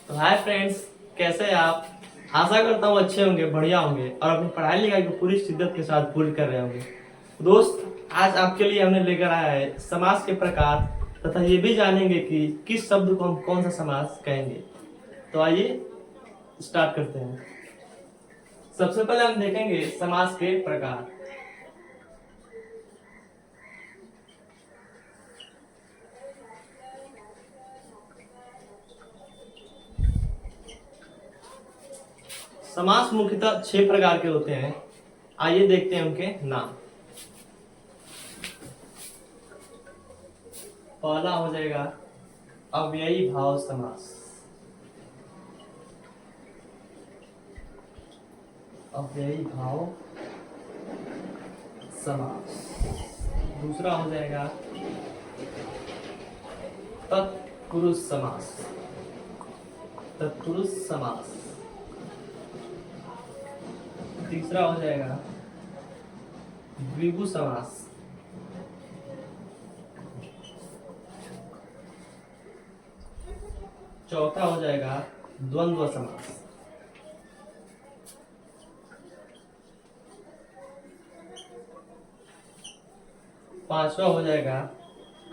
तो hi friends, कैसे हैं आप। आशा करता हूँ अच्छे होंगे, बढ़िया होंगे और अपनी पढ़ाई लिखाई को पूरी शिद्दत के साथ पूरी कर रहे होंगे। दोस्त, आज आपके लिए हमने लेकर आया है समास के प्रकार तथा ये भी जानेंगे कि किस शब्द को हम कौन सा समास कहेंगे। तो आइए स्टार्ट करते हैं। सबसे पहले हम देखेंगे समास के प्रकार। समास मुख्यतः 6 प्रकार के होते हैं। आइए देखते हैं उनके नाम। पहला हो जाएगा अव्ययी भाव समास। अव्ययी भाव समास। दूसरा हो जाएगा तत्पुरुष समास। तत्पुरुष समास। तीसरा हो जाएगा द्विगु समास। चौथा हो जाएगा द्वंद्व समास। पांचवा हो जाएगा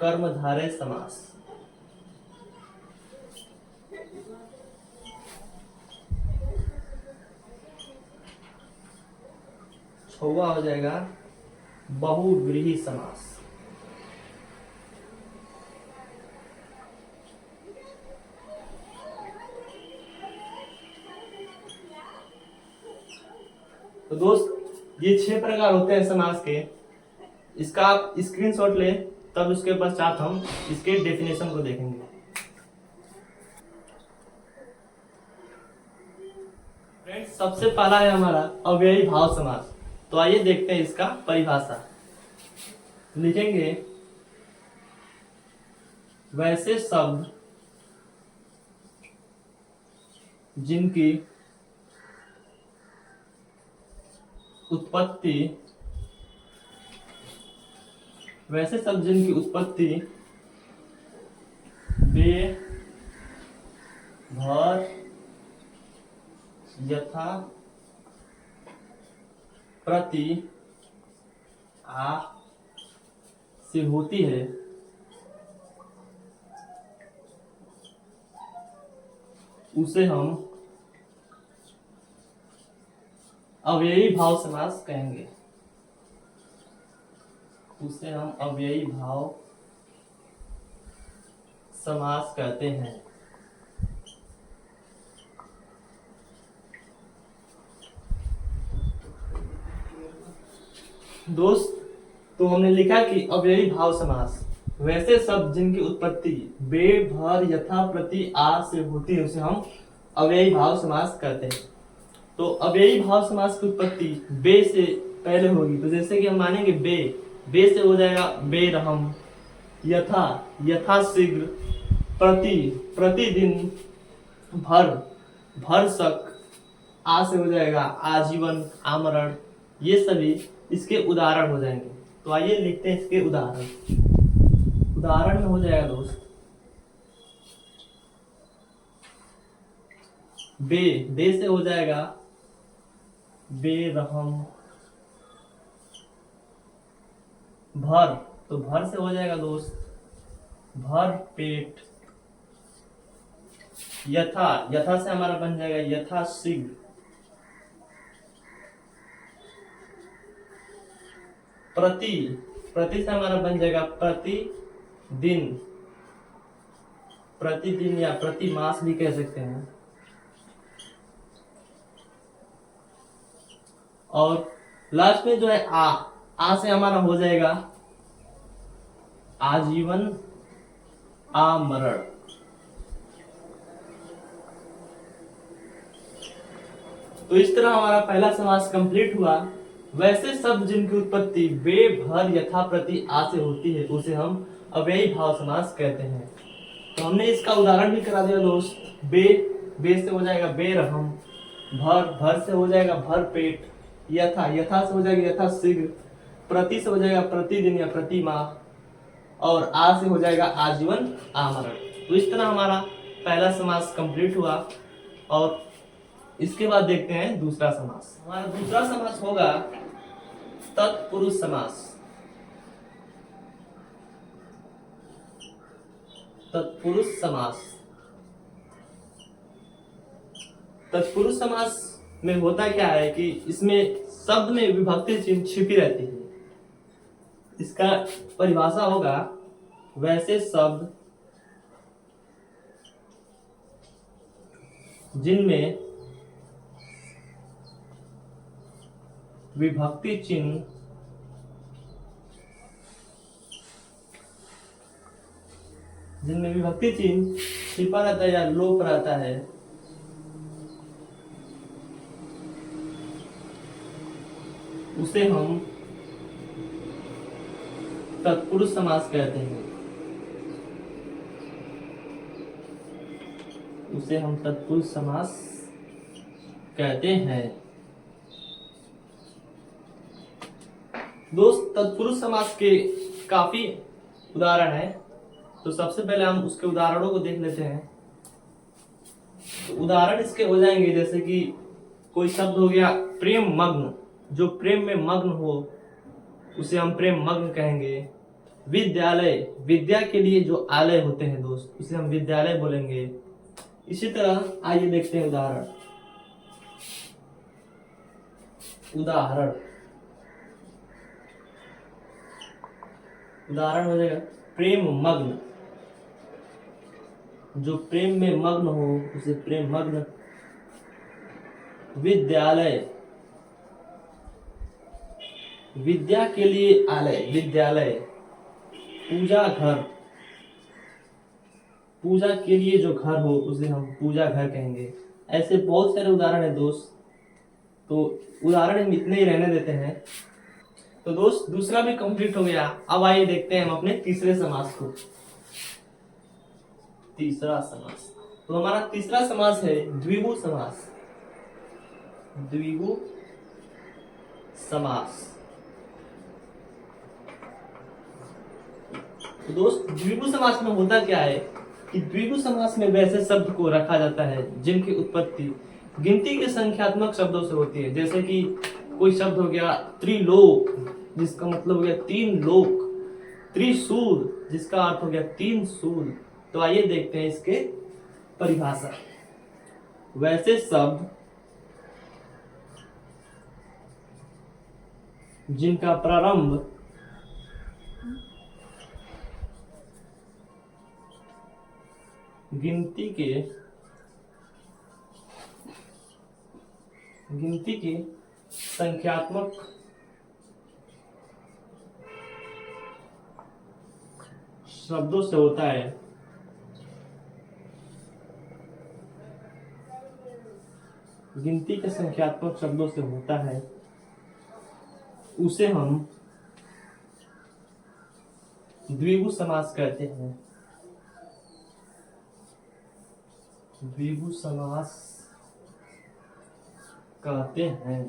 कर्मधारय समास। छठवां हो जाएगा बहुव्रीहि समास। तो दोस्त, ये 6 प्रकार होते हैं समास के। इसका आप स्क्रीनशॉट ले, तब उसके पश्चात हम इसके डेफिनेशन को देखेंगे। फ्रेंड्स, सबसे पहला है हमारा अव्ययी भाव समास। तो आइए देखते हैं इसका परिभाषा। लिखेंगे वैसे शब्द जिनकी उत्पत्ति बे, भर, यथा, प्रति, आ से होती है, उसे हम अव्ययी भाव समास कहेंगे। उसे हम अव्ययी भाव समास कहते हैं। दोस्त, तो हमने लिखा कि अव्ययी भाव समास वैसे शब्द जिनकी उत्पत्ति बे, भर, यथा, प्रति, आ से होती है, उसे हम अव्ययी भाव समास कहते हैं। तो अव्ययी भाव समास की उत्पत्ति बे से पहले होगी। तो जैसे कि हम मानेंगे बे से हो जाएगा बेरहम, यथा यथाशीघ्र, प्रति प्रतिदिन, भरसक, आ से हो जाएगा आजीवन, आमरण। ये सभी इसके उदाहरण हो जाएंगे। तो आइए लिखते हैं इसके उदाहरण। उदाहरण में हो जाएगा दोस्त बे से हो जाएगा बेरहम। भर, तो भर से हो जाएगा दोस्त भर पेट। यथा से हमारा बन जाएगा यथाशीघ्र। प्रति से हमारा बन जाएगा प्रतिदिन। प्रतिदिन या प्रति मास भी कह सकते हैं। और लास्ट में जो है आ से हमारा हो जाएगा आजीवन, आमरण। तो इस तरह हमारा पहला समास कंप्लीट हुआ। वैसे शब्द जिनकी उत्पत्ति बे, भर, यथा, प्रति, आ से होती है, उसे हम अव्ययी भाव समास कहते हैं। तो हमने इसका उदाहरण भी करा दिया दोस्त। बे से हो जाएगा बेरहम, भर से हो जाएगा भर पेट, यथा से हो जाएगा यथाशीघ्र, प्रति से हो जाएगा प्रतिदिन या प्रति माह, और आ से हो जाएगा आजीवन, आमरण। तो इस तरह हमारा पहला समास कंप्लीट हुआ और इसके बाद देखते हैं दूसरा समास। हमारा दूसरा समास होगा तत्पुरुष समास। तत्पुरुष समास। तत्पुरुष समास में होता क्या है कि इसमें शब्द में विभक्ति चिन्ह छिपी रहती है। इसका परिभाषा होगा वैसे शब्द जिनमें विभक्ति चिन्ह छिपा रहता है या लोप रहता है, उसे हम तत्पुरुष समास कहते हैं। उसे हम तत्पुरुष समास कहते हैं। दोस्त, तत्पुरुष समास के काफी उदाहरण हैं, तो सबसे पहले हम उसके उदाहरणों को देख लेते हैं। तो उदाहरण इसके हो जाएंगे जैसे कि कोई शब्द हो गया प्रेम मग्न, जो प्रेम में मग्न हो उसे हम प्रेम मग्न कहेंगे। विद्यालय, विद्या के लिए जो आलय होते हैं दोस्त, उसे हम विद्यालय बोलेंगे। इसी तरह आइए देखते हैं उदाहरण। उदाहरण हो जाएगा प्रेम मग्न, जो प्रेम में मग्न हो उसे प्रेम मग्न। विद्यालय, विद्या के लिए आलय, विद्यालय। पूजा घर, पूजा के लिए जो घर हो उसे हम पूजा घर कहेंगे। ऐसे बहुत सारे उदाहरण है दोस्त, तो उदाहरण हम इतने ही रहने देते हैं। तो दोस्त, दूसरा भी कंप्लीट हो गया। अब आइए देखते हैं हम अपने तीसरे समास को। तीसरा समास, तो हमारा तीसरा समास है द्विगु समास। द्विगु समास। तो दोस्त, द्विगु समास में होता क्या है कि द्विगु समास में वैसे शब्द को रखा जाता है जिनकी उत्पत्ति गिनती के संख्यात्मक शब्दों से होती है। जैसे कि कोई शब्द हो गया त्रिलोक, जिसका मतलब हो गया तीन लोक। त्रिशूल, जिसका अर्थ हो गया तीन शूल। तो आइए देखते हैं इसके परिभाषा। वैसे शब्द जिनका प्रारंभ गिनती के संख्यात्मक शब्दों से होता है, गिनती के संख्यात्मक शब्दों से होता है, उसे हम द्विगु समास कहते हैं। द्विगु समास कहते हैं।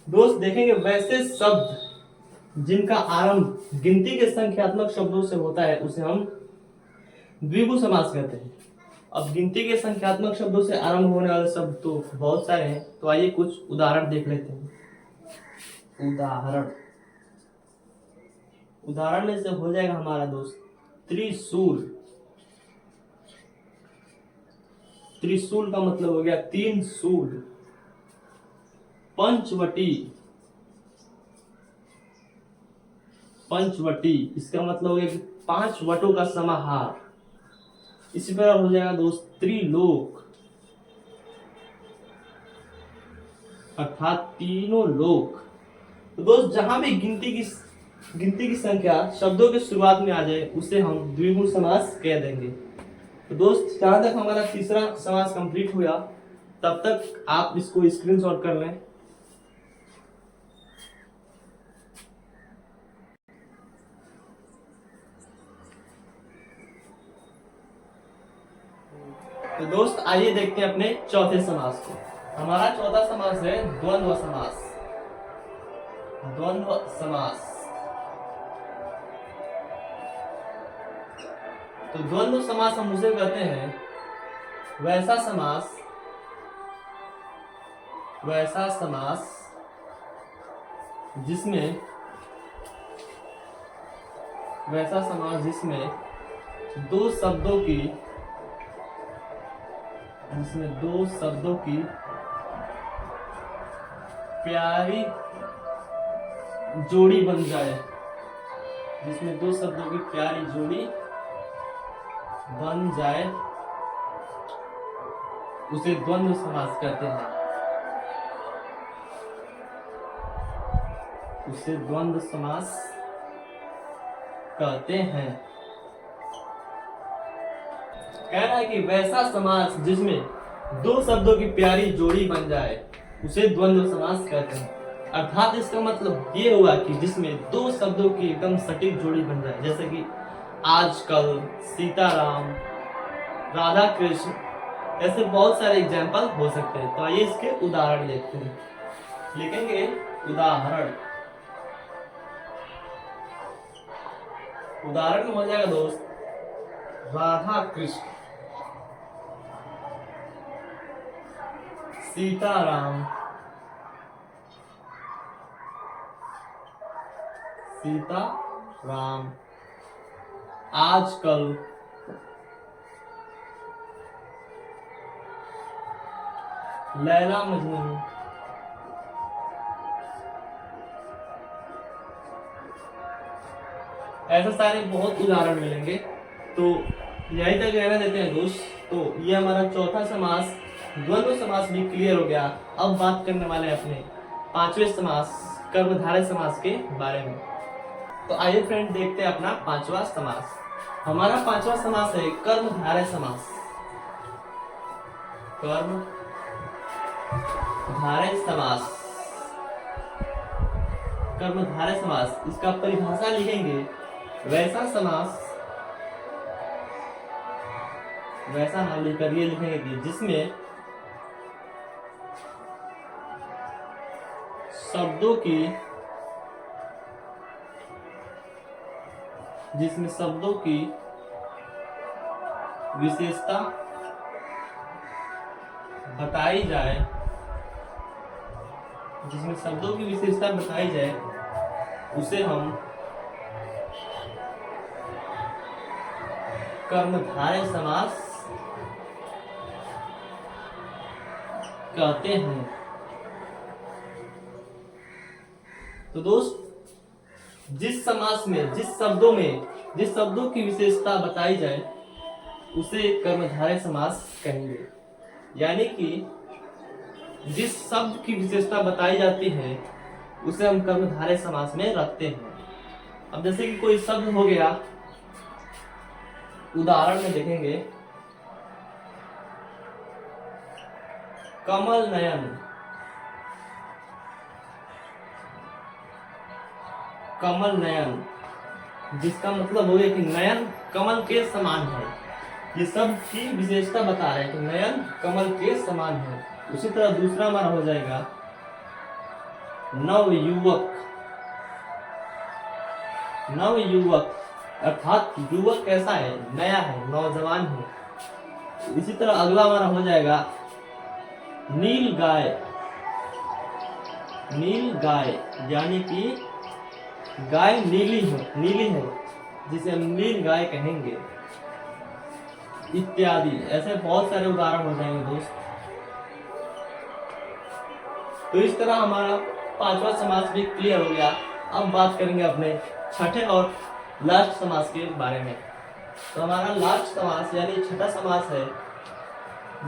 दोस्त देखेंगे, वैसे शब्द जिनका आरंभ गिनती के संख्यात्मक शब्दों से होता है उसे हम द्विगु समास कहते हैं। अब गिनती के संख्यात्मक शब्दों से आरंभ होने वाले शब्द तो बहुत सारे हैं, तो आइए कुछ उदाहरण देख लेते हैं। उदाहरण में से हो जाएगा हमारा दोस्त त्रिशूल। त्रिशूल का मतलब हो गया तीन शूल। पंचवटी, पंचवटी इसका मतलब हो गया कि पांच वटों का समाहार। इसी प्रकार हो जाएगा दोस्त त्रिलोक, अर्थात तीनों लोक। तो दोस्त, जहां भी गिनती की संख्या शब्दों के शुरुआत में आ जाए उसे हम द्विगु समास कह देंगे। तो दोस्त, जहां तक हमारा तीसरा समास कंप्लीट हुआ तब तक आप इसको स्क्रीनशॉट कर लें। तो दोस्त, आइए देखते हैं अपने चौथे समास को। हमारा चौथा समास है द्वंद्व समास। द्वंद्व समास। तो द्वंद्व समास हम उसे कहते हैं वैसा समास जिसमें दो शब्दों की प्यारी जोड़ी बन जाए, उसे द्वंद्व समास कहते हैं। कह रहा है कि वैसा समास जिसमें दो शब्दों की प्यारी जोड़ी बन जाए उसे द्वंद्व समास कहते हैं। अर्थात इसका मतलब ये हुआ कि जिसमें दो शब्दों की एकदम सटीक जोड़ी बन जाए, जैसे कि आजकल, सीताराम, राधा कृष्ण, ऐसे बहुत सारे एग्जाम्पल हो सकते हैं। तो आइए इसके उदाहरण देखते हैं। लिखेंगे उदाहरण हो जाएगा दोस्त, राधा कृष्ण, सीताराम, आजकल, लैला मजनू, ऐसे सारे बहुत उदाहरण मिलेंगे। तो यही तक रहने देते हैं दोस्त। तो ये हमारा चौथा समास द्वंद्व समास भी क्लियर हो गया। अब बात करने वाले हैं अपने पांचवें समास कर्मधारय समास के बारे में। तो आइए फ्रेंड देखते हैं अपना पांचवा समास। हमारा पांचवा समास है कर्मधारय समास। कर्मधारय समास, इसका परिभाषा लिखेंगे वैसा नाम लेकर ये लिखेंगे कि जिसमें शब्दों की विशेषता बताई जाए, उसे हम कर्मधारय समास कहते हैं। तो दोस्त, जिस शब्दों की विशेषता बताई जाए उसे कर्मधारय समास कहेंगे। यानी कि जिस शब्द की विशेषता बताई जाती है उसे हम कर्मधारय समास में रखते हैं। अब जैसे कि कोई शब्द हो गया, उदाहरण में देखेंगे कमल नयन, जिसका मतलब हो गया कि नयन कमल के समान है। ये शब्द की विशेषता बता रहे हैं कि नयन कमल के समान है। उसी तरह दूसरा हमारा हो जाएगा नवयुवक, अर्थात युवक कैसा है, नया है, नौजवान है। इसी तरह अगला हमारा हो जाएगा नील गाय, यानी कि गाय नीली है, जिसे हम नील गाय कहेंगे, इत्यादि। ऐसे बहुत सारे उदाहरण हो जाएंगे दोस्त। तो इस तरह हमारा पांचवा समास भी क्लियर हो गया। अब बात करेंगे अपने छठे और लास्ट समास के बारे में। तो हमारा लास्ट समास यानी छठा समास है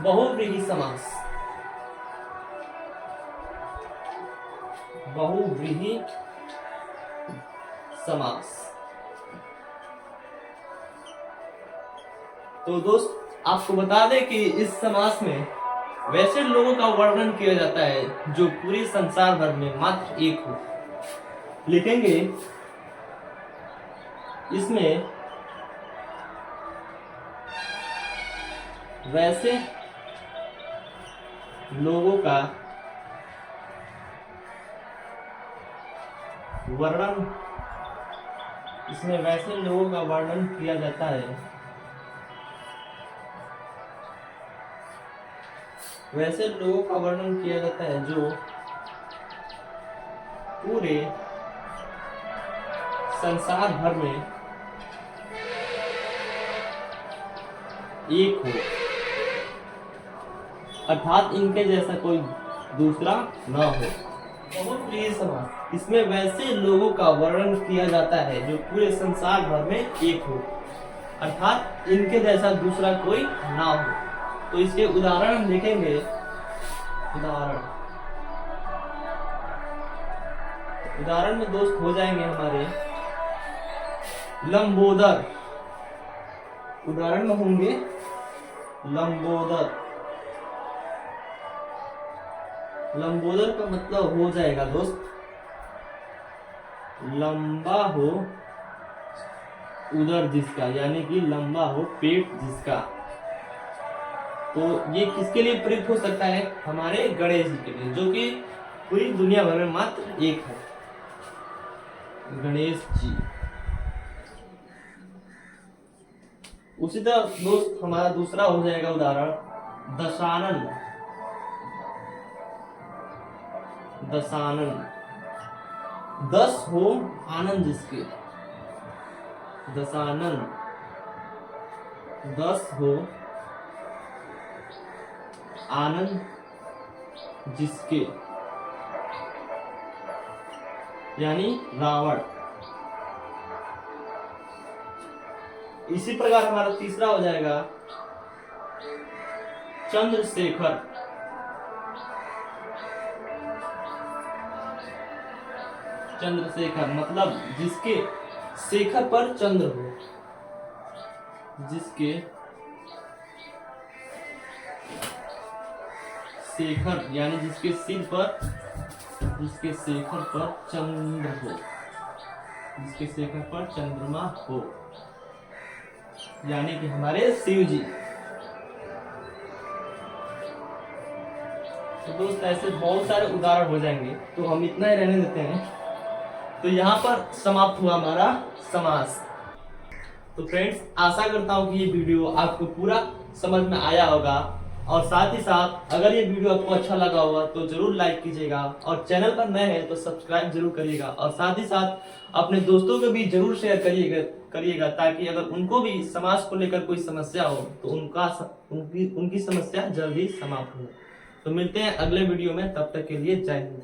बहुव्रीहि समास। तो दोस्त आपको बता दें कि इस समास में वैसे लोगों का वर्णन किया जाता है जो पूरे संसार भर में मात्र एक हो। लिखेंगे इसमें वैसे लोगों का वर्णन किया जाता है वैसे लोगों का वर्णन किया जाता है जो पूरे संसार भर में एक हो, अर्थात इनके जैसा कोई दूसरा न हो। बहुप्रिय समास, इसमें वैसे लोगों का वर्णन किया जाता है जो पूरे संसार भर में एक हो, अर्थात इनके जैसा दूसरा कोई ना हो। तो इसके उदाहरण हम देखेंगे। उदाहरण में दोस्त हो जाएंगे हमारे लंबोदर। उदाहरण में होंगे लंबोदर। लंबोदर का मतलब हो जाएगा दोस्त लंबा हो उदर जिसका, यानी कि लंबा हो पेट जिसका। तो ये किसके लिए प्रयुक्त हो सकता है? हमारे गणेश जी के लिए, जो कि पूरी दुनिया भर में मात्र एक है, गणेश जी। उसी तरह दोस्त हमारा दूसरा हो जाएगा उदाहरण दशानन। दशानन, 10 हो आनंद जिसके, दशानन 10 हो आनंद जिसके, यानी रावण। इसी प्रकार हमारा तीसरा हो जाएगा चंद्रशेखर। चंद्रशेखर मतलब जिसके शेखर पर चंद्र हो, जिसके शेखर यानी जिसके सिर पर, जिसके शेखर पर चंद्र हो, जिसके शेखर पर चंद्रमा हो, यानी कि हमारे शिव जी। तो दोस्त ऐसे बहुत सारे उदाहरण हो जाएंगे, तो हम इतना ही रहने देते हैं। तो यहाँ पर समाप्त हुआ हमारा समास। तो फ्रेंड्स, आशा करता हूँ कि ये वीडियो आपको पूरा समझ में आया होगा, और साथ ही साथ अगर ये वीडियो आपको अच्छा लगा होगा तो जरूर लाइक कीजिएगा, और चैनल पर नए हैं तो सब्सक्राइब जरूर करिएगा, और साथ ही साथ अपने दोस्तों को भी जरूर शेयर करिएगा ताकि अगर उनको भी समाज को लेकर कोई समस्या हो तो उनकी समस्या जल्दी समाप्त हो। तो मिलते हैं अगले वीडियो में, तब तक के लिए जय हिंद।